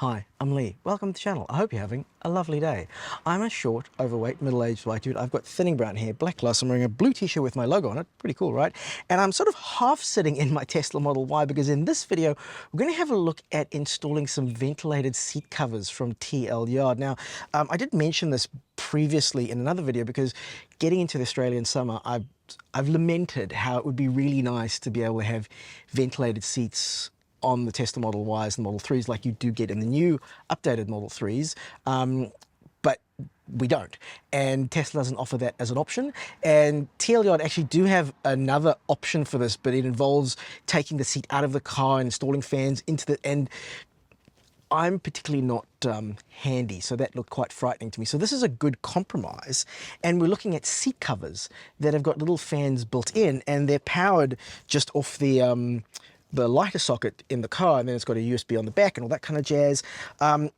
Hi, I'm Lee. Welcome to the channel. I hope you're having a lovely day. I'm a short, overweight, middle-aged white dude. I've got thinning brown hair, black glasses. I'm wearing a blue t-shirt with my logo on it. Pretty cool, right? And I'm sort of half sitting in my Tesla Model Y because in this video, we're going to have a look at installing some ventilated seat covers from Tlyard. Now, I did mention this previously in another video because getting into the Australian summer, I've lamented how it would be really nice to be able to have ventilated seats on the Tesla Model Ys and Model 3s like you do get in the new updated Model 3s, but we don't. And Tesla doesn't offer that as an option. And Tlyard actually do have another option for this, but it involves taking the seat out of the car and installing fans into the end. I'm particularly not handy, so that looked quite frightening to me. So this is a good compromise, and we're looking at seat covers that have got little fans built in, and they're powered just off the lighter socket in the car, and then it's got a USB on the back and all that kind of jazz.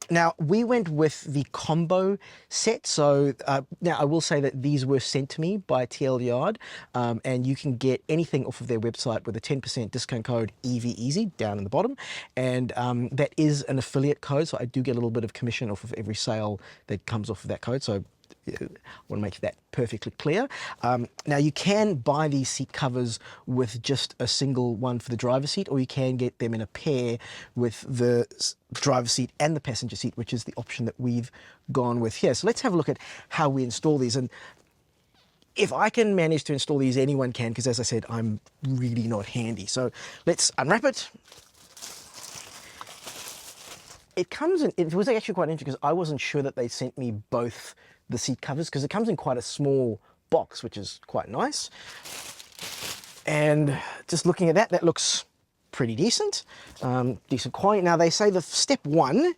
Now, we went with the combo set. So now I will say that these were sent to me by Tlyard, and you can get anything off of their website with a 10% discount code EVEASY down in the bottom. And that is an affiliate code, so I do get a little bit of commission off of every sale that comes off of that code. So I want to make that perfectly clear. Now, you can buy these seat covers with just a single one for the driver's seat, or you can get them in a pair with the driver's seat and the passenger seat, which is the option that we've gone with here. So let's have a look at how we install these. And if I can manage to install these, anyone can, because as I said, I'm really not handy. So let's unwrap it. It comes in, it was actually quite interesting because I wasn't sure that they sent me both the seat covers, because it comes in quite a small box, which is quite nice. And just looking at that, that looks pretty decent, decent quality. Now, they say the step one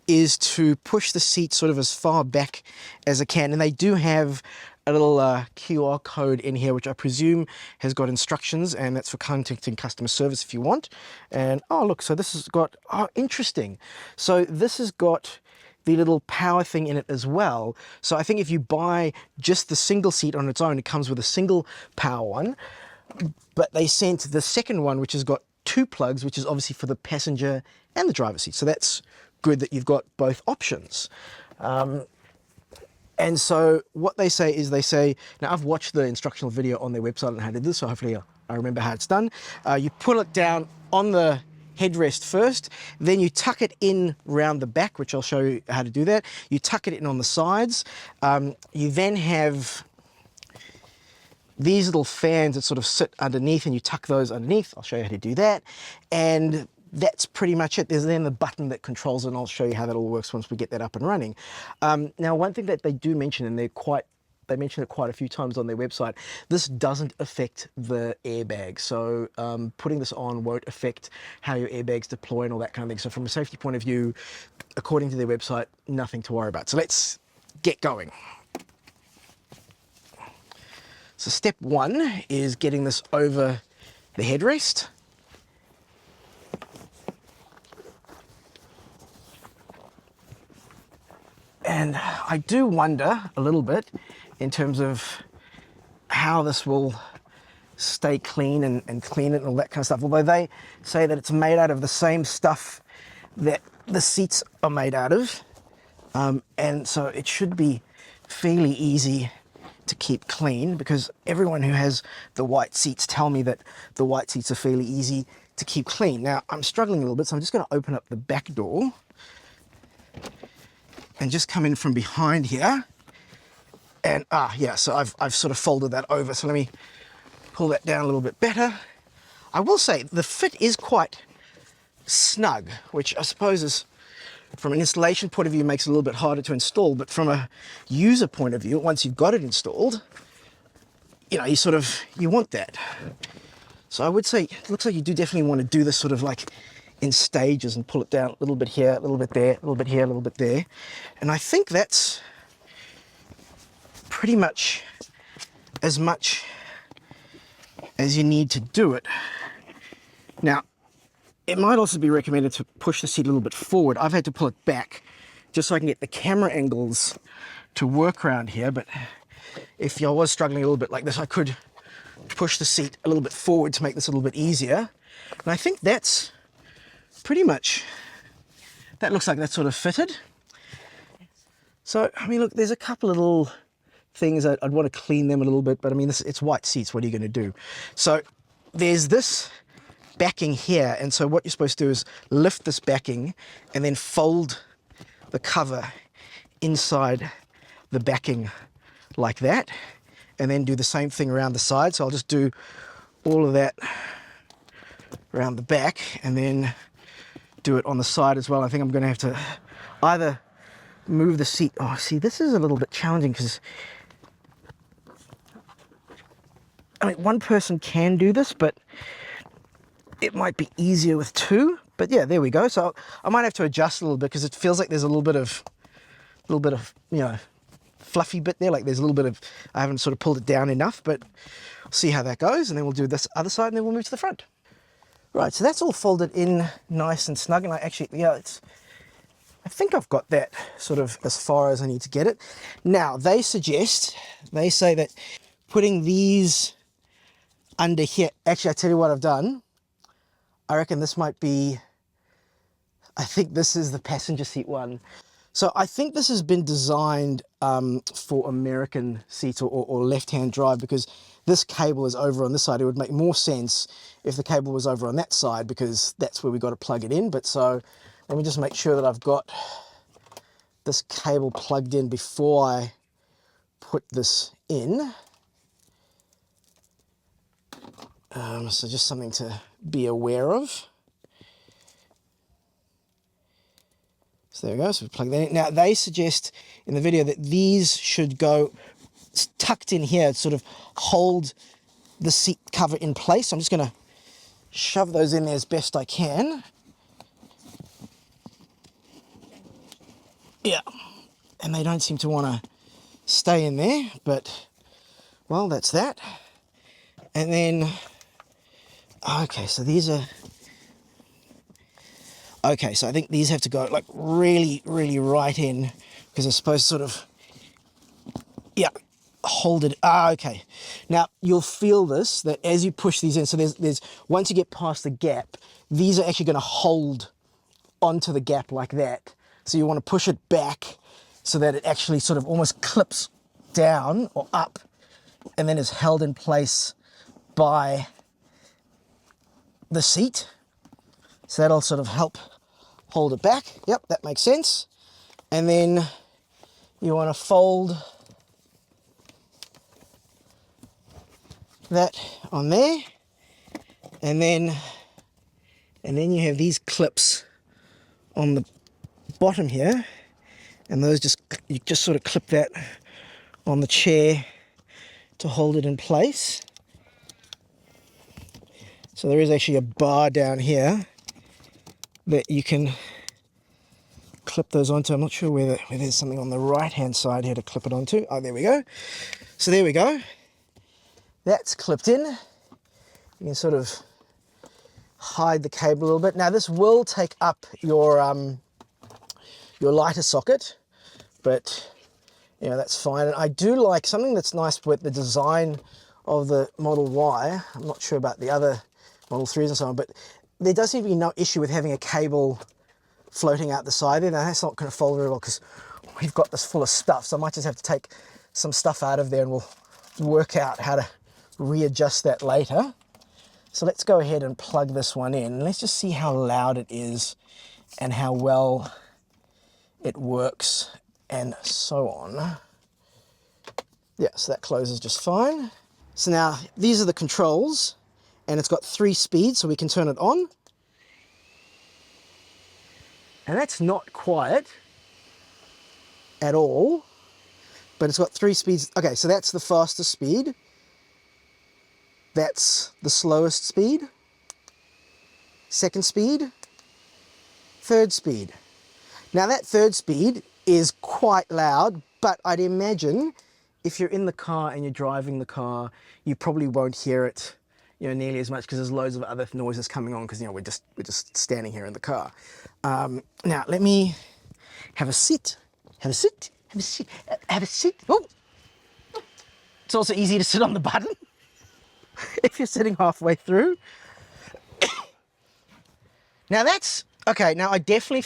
is to push the seat sort of as far back as it can, and they do have a little QR code in here, which I presume has got instructions, and that's for contacting customer service if you want. And oh, look, so this has got, oh, interesting. So this has got the little power thing in it as well. So I think if you buy just the single seat on its own, it comes with a single power one, but they sent the second one, which has got two plugs, which is obviously for the passenger and the driver's seat. So that's good that you've got both options. And so what they say is, they say, now I've watched the instructional video on their website on how to do this, so hopefully I remember how it's done. You pull it down on the headrest first, then you tuck it in round the back, which I'll show you how to do that. You tuck it in on the sides. You then have these little fans that sort of sit underneath, and you tuck those underneath. I'll show you how to do that. And that's pretty much it. There's then the button that controls it, and I'll show you how that all works once we get that up and running. Now, one thing that they do mention, and they mention it quite a few times on their website, this doesn't affect the airbag. So putting this on won't affect how your airbags deploy and all that kind of thing. So from a safety point of view, according to their website, nothing to worry about. So let's get going. So step one is getting this over the headrest. And I do wonder a little bit in terms of how this will stay clean and clean it and all that kind of stuff. Although they say that it's made out of the same stuff that the seats are made out of. And so it should be fairly easy to keep clean, because everyone who has the white seats tell me that the white seats are fairly easy to keep clean. Now, I'm struggling a little bit, so I'm just going to open up the back door and just come in from behind here. And yeah, so I've sort of folded that over. So let me pull that down a little bit better. I will say the fit is quite snug, which I suppose is, from an installation point of view, makes it a little bit harder to install. But from a user point of view, once you've got it installed, you know, you want that. So I would say it looks like you do definitely want to do this sort of like in stages and pull it down a little bit here, a little bit there, a little bit here, a little bit there. And I think that's pretty much as you need to do it. Now, it might also be recommended to push the seat a little bit forward. I've had to pull it back just so I can get the camera angles to work around here. But if I was struggling a little bit like this, I could push the seat a little bit forward to make this a little bit easier. And I think that's pretty much that looks like that's sort of fitted. So, I mean, look, there's a couple of little things I'd want to clean them a little bit, but I mean, it's white seats. What are you going to do? So there's this backing here, and so what you're supposed to do is lift this backing and then fold the cover inside the backing like that, and then do the same thing around the side. So I'll just do all of that around the back and then do it on the side as well. I think I'm going to have to either move the seat. Oh, see, this is a little bit challenging because I mean, one person can do this, but it might be easier with two. But yeah, there we go. So I might have to adjust a little bit because it feels like there's a little bit of, you know, fluffy bit there. Like there's a little bit of, I haven't sort of pulled it down enough, but we'll see how that goes. And then we'll do this other side and then we'll move to the front. Right, so that's all folded in nice and snug. And I actually, yeah, I think I've got that sort of as far as I need to get it. Now, they say that putting these under here, actually, I tell you what I've done. I reckon this might be, I think this is the passenger seat one. So I think this has been designed for American seats or left-hand drive, because this cable is over on this side. It would make more sense if the cable was over on that side, because that's where we got to plug it in. But so let me just make sure that I've got this cable plugged in before I put this in. So just something to be aware of. So there we go, so we plug that in. Now they suggest in the video that these should go tucked in here, sort of hold the seat cover in place. So I'm just gonna shove those in there as best I can. Yeah, and they don't seem to want to stay in there, but well, that's that. And then, okay, so these are, okay, so I think these have to go like really, really right in, because they're supposed to sort of, yeah, hold it. Okay. Now you'll feel this, that as you push these in, so there's once you get past the gap, these are actually going to hold onto the gap like that. So you want to push it back so that it actually sort of almost clips down or up and then is held in place by the seat. So that'll sort of help hold it back. Yep, that makes sense. And then you want to fold that on there, and then you have these clips on the bottom here, and those you just sort of clip that on the chair to hold it in place. So there is actually a bar down here that you can clip those onto. I'm not sure whether there's something on the right hand side here to clip it onto. Oh, there we go. So there we go. That's clipped in. You can sort of hide the cable a little bit. Now this will take up your lighter socket, but you know, that's fine. And I do like something that's nice with the design of the Model Y. I'm not sure about the other Model 3s and so on, but there does seem to be no issue with having a cable floating out the side there. Now that's not going to fold very well because we've got this full of stuff, so I might just have to take some stuff out of there and we'll work out how to readjust that later. So let's go ahead and plug this one in. Let's just see how loud it is and how well it works and so on. Yeah, so that closes just fine. So now these are the controls, and it's got 3 speeds, so we can turn it on. And that's not quiet at all, but it's got 3 speeds. Okay, so that's the fastest speed. That's the slowest speed. Second speed. Third speed. Now that third speed is quite loud, but I'd imagine if you're in the car and you're driving the car, you probably won't hear it, you know, nearly as much because there's loads of other noises coming on because, you know, we're just standing here in the car. Now let me have a sit. Have a sit. Have a sit. Have a sit. Oh, it's also easy to sit on the button if you're sitting halfway through. Now that's Okay, now I can definitely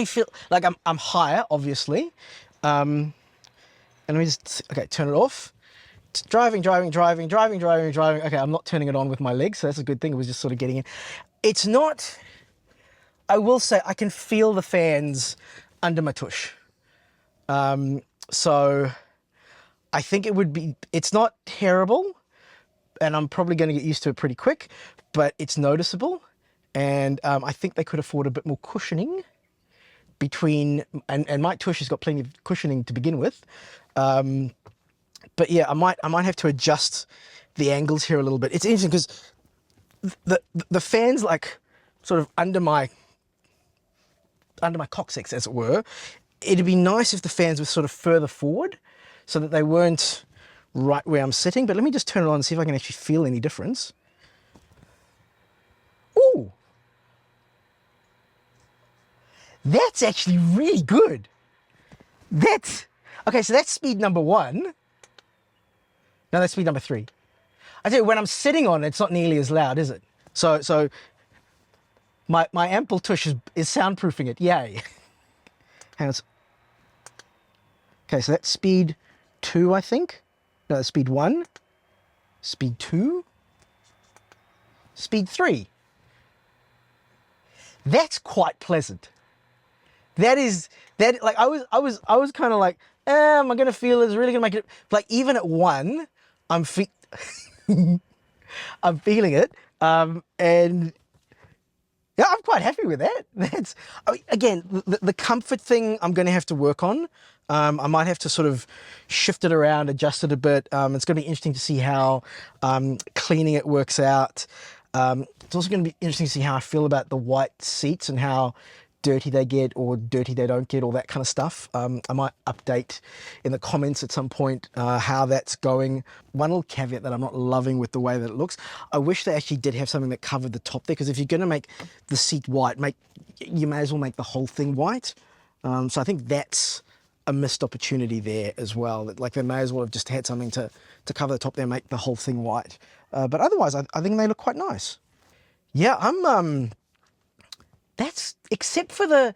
feel like I'm higher, obviously. And let me just, okay, turn it off. It's driving. Okay, I'm not turning it on with my legs, so that's a good thing. It was just sort of getting in. It's not, I will say, I can feel the fans under my tush. So I think it's not terrible, and I'm probably going to get used to it pretty quick, but it's noticeable. And I think they could afford a bit more cushioning between, and my tush has got plenty of cushioning to begin with. But yeah, I might have to adjust the angles here a little bit. It's interesting because the fans like sort of under my coccyx, as it were. It'd be nice if the fans were sort of further forward so that they weren't right where I'm sitting. But let me just turn it on and see if I can actually feel any difference. Ooh, that's actually really good. Okay, so that's speed number 1. No, that's speed number 3. I tell you, when I'm sitting on it, it's not nearly as loud, is it? So my ample tush is soundproofing it. Yay. Hang on. Okay, so that's speed 2, I think. No, that's speed 1. Speed 2. Speed 3. That's quite pleasant. Like I was kind of like, am I gonna feel it's really gonna make it? Like even at 1, I'm feeling it, and yeah, I'm quite happy with that. Again, the comfort thing I'm going to have to work on. I might have to sort of shift it around, adjust it a bit. It's going to be interesting to see how cleaning it works out. It's also going to be interesting to see how I feel about the white seats and how dirty they get or dirty they don't get, all that kind of stuff. I might update in the comments at some point how that's going. One little caveat that I'm not loving with the way that it looks, I wish they actually did have something that covered the top there, because if you're going to make the seat white, you may as well make the whole thing white. So I think that's a missed opportunity there as well. Like they may as well have just had something to cover the top there, make the whole thing white. But otherwise, I think they look quite nice. Yeah, I'm that's, except for the,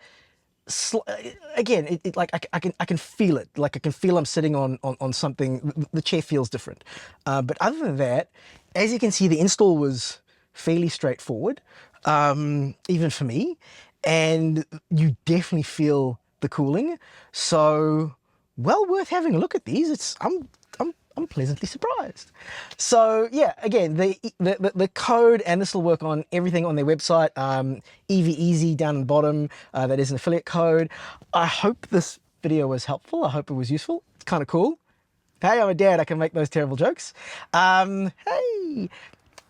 again, like I can feel it. Like I can feel I'm sitting on something. The chair feels different. But other than that, as you can see, the install was fairly straightforward, even for me. And you definitely feel the cooling. So well worth having a look at these. I'm pleasantly surprised. So yeah, again, the code, and this will work on everything on their website. EVEasy down the bottom, that is an affiliate code. I hope this video was helpful. I hope it was useful. It's kind of cool. Hey, I'm a dad, I can make those terrible jokes. Hey,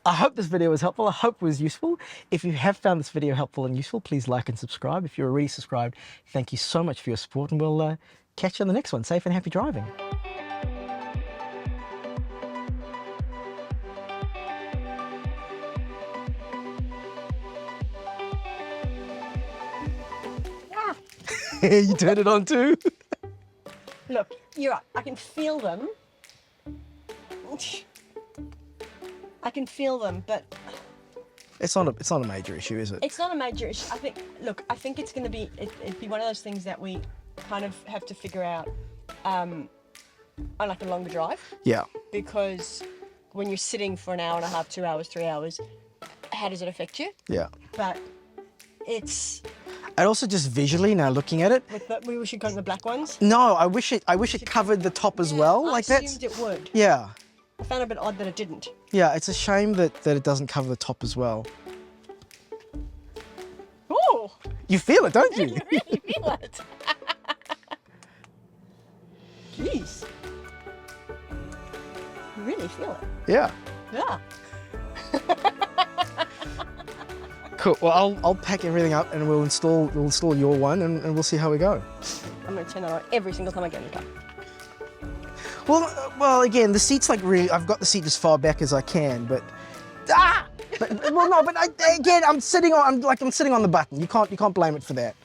I hope this video was helpful. I hope it was useful. If you have found this video helpful and useful, please like and subscribe. If you're already subscribed, thank you so much for your support, and we'll catch you on the next one. Safe and happy driving. You turned it on too? Look, you're right. I can feel them. I can feel them, but It's not a major issue, is it? it's not a major issue. I think it's going to be, it'd be one of those things that we kind of have to figure out on like a longer drive. Yeah. Because when you're sitting for an hour and a half, 2 hours, 3 hours, how does it affect you? Yeah. But it's... And also just visually, now looking at it. We should go to the black ones. No, I wish it covered the top as well. Like I assumed it would. Yeah. I found it a bit odd that it didn't. Yeah, it's a shame that it doesn't cover the top as well. Oh! You feel it, don't you? I really feel it. Jeez. You really feel it. Yeah. Yeah. Cool. Well, I'll pack everything up and we'll install your one and we'll see how we go. I'm going to turn that on every single time I get in the car. Well, again, the seat's like really. I've got the seat as far back as I can, but again, I'm sitting on the button. You can't blame it for that.